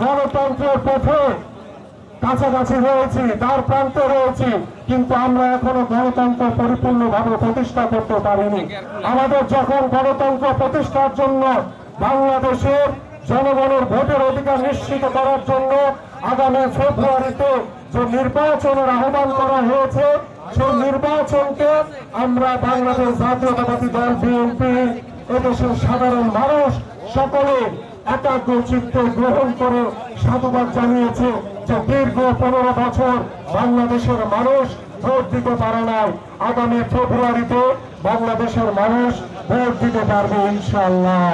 গণতন্ত্রের পথে কাছাকাছি রয়েছি, দ্বার প্রান্তে রয়েছি, কিন্তু আমরা এখনো গণতন্ত্র পরিপূর্ণভাবে প্রতিষ্ঠা করতে পারিনি। আমাদের যখন গণতন্ত্র প্রতিষ্ঠার জন্য বাংলাদেশের জনগণের ভোটের অধিকার নিশ্চিত করার জন্য আগামী ফেব্রুয়ারিতে যে নির্বাচনের আহ্বান করা হয়েছে, সেই নির্বাচনকে আমরা বাংলাদেশ জাতীয়তাবাদী দল বিএনপি, এদেশের সাধারণ মানুষ সকলে একাগ্র চিত্তে গ্রহণ করে সাধুবাদ জানিয়েছে যে দীর্ঘ 15 বছর বাংলাদেশের মানুষ ভোট দিতে পারে নাই। আগামী ফেব্রুয়ারিতে বাংলাদেশের মানুষ ভোট দিতে পারবে ইনশাআল্লাহ।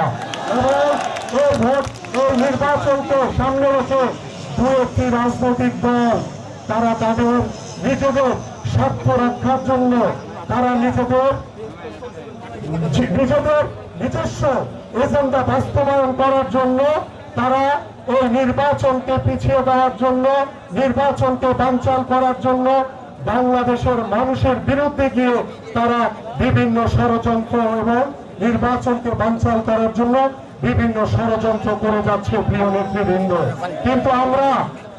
এবং এই নির্বাচনকে সামনে রেখে দু একটি রাজনৈতিক দল তারা তাদের নিজেদের স্বার্থ রক্ষার জন্য তারা নিজেদের নিজস্ব এজেন্ডা বাস্তবায়ন করার জন্য তারা এই নির্বাচনকে পিছিয়ে দেওয়ার জন্য, নির্বাচনকে বানচাল করার জন্য বাংলাদেশের মানুষের বিরুদ্ধে গিয়ে তারা বিভিন্ন ষড়যন্ত্র এবং নির্বাচনকে বানচাল করার জন্য বিভিন্ন ষড়যন্ত্র করে যাচ্ছে প্রিয় নেতৃবৃন্দ। কিন্তু আমরা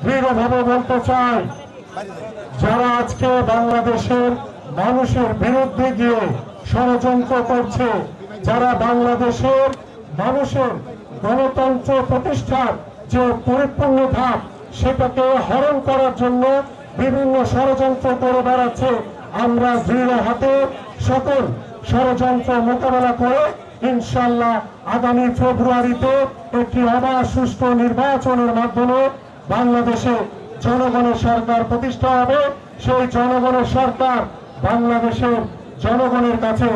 দৃঢ়ভাবে বলতে চাই, যারা আজকে বাংলাদেশের মানুষের বিরুদ্ধে গিয়ে ষড়যন্ত্র করছে, যারা বাংলাদেশের মানুষের গণতন্ত্র প্রতিষ্ঠার যে পরিপূর্ণ ধাপ সেটাকে হরণ করার জন্য বিভিন্ন ষড়যন্ত্র করে বেড়াচ্ছে, আমরা দৃঢ় হাতে সকল ষড়যন্ত্র মোকাবেলা করে ইনশাআল্লাহ আগামী ফেব্রুয়ারিতে একটি অবাধ সুষ্ঠু নির্বাচনের মাধ্যমে বাংলাদেশে জনগণের সরকার প্রতিষ্ঠা হবে। সেই জনগণের সরকার বাংলাদেশের জনগণের কাছে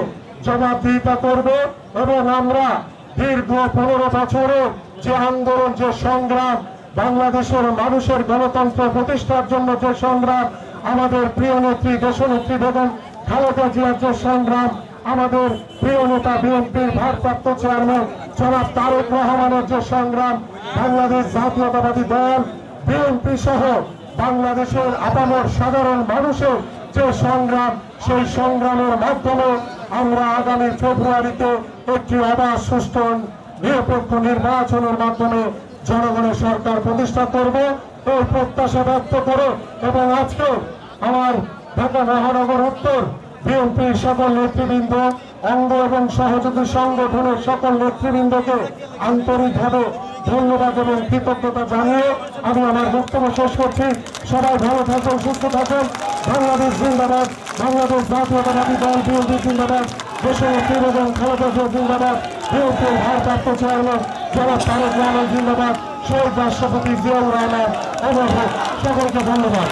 জবাবদিহিতা করবে এবং আমরা দীর্ঘ 15 বছরের যে আন্দোলন, যে সংগ্রাম, বাংলাদেশের মানুষের গণতন্ত্র প্রতিষ্ঠার জন্য যে সংগ্রাম, আমাদের প্রিয় নেত্রী দেশনেত্রী বেগম খালেদা জিয়ার যে সংগ্রাম, আমাদের প্রিয় নেতা বিএনপির ভারপ্রাপ্ত চেয়ারম্যান জনাব তারেক রহমানের যে সংগ্রাম, বাংলাদেশ জাতীয়তাবাদী দল বিএনপি সহ বাংলাদেশের আপামর সাধারণ মানুষের যে সংগ্রাম, সেই সংগ্রামের মাধ্যমে আমরা আগামী ফেব্রুয়ারিতে একটি অবাধ সুষ্ঠু নিরপেক্ষ নির্বাচনের মাধ্যমে জনগণের সরকার প্রতিষ্ঠা করবে এই প্রত্যাশা ব্যক্ত করে এবং আজকে আমার ঢাকা মহানগর উত্তর বিএনপির সকল নেতৃবৃন্দ, অঙ্গ এবং সহযোগী সংগঠনের সকল নেতৃবৃন্দকে আন্তরিকভাবে ধন্যবাদ এবং কৃতজ্ঞতা জানিয়ে আমি আমার বক্তব্য শেষ করছি। সবাই ভালো থাকুন, সুস্থ থাকুন। বাংলাদেশ জিন্দাবাদ, বাংলাদেশ জাতীয়তাবাদী দল বিএনপি জিন্দাবাদ, দেশনেত্রী বেগম খালেদা জিয়া জিন্দাবাদ, বিএনপির ভারপ্রাপ্ত চেয়ারম্যান জনাব তারেক রহমান জিন্দাবাদ, শহীদ রাষ্ট্রপতি জিয়াউর রহমান অমর হোক। সকলকে ধন্যবাদ।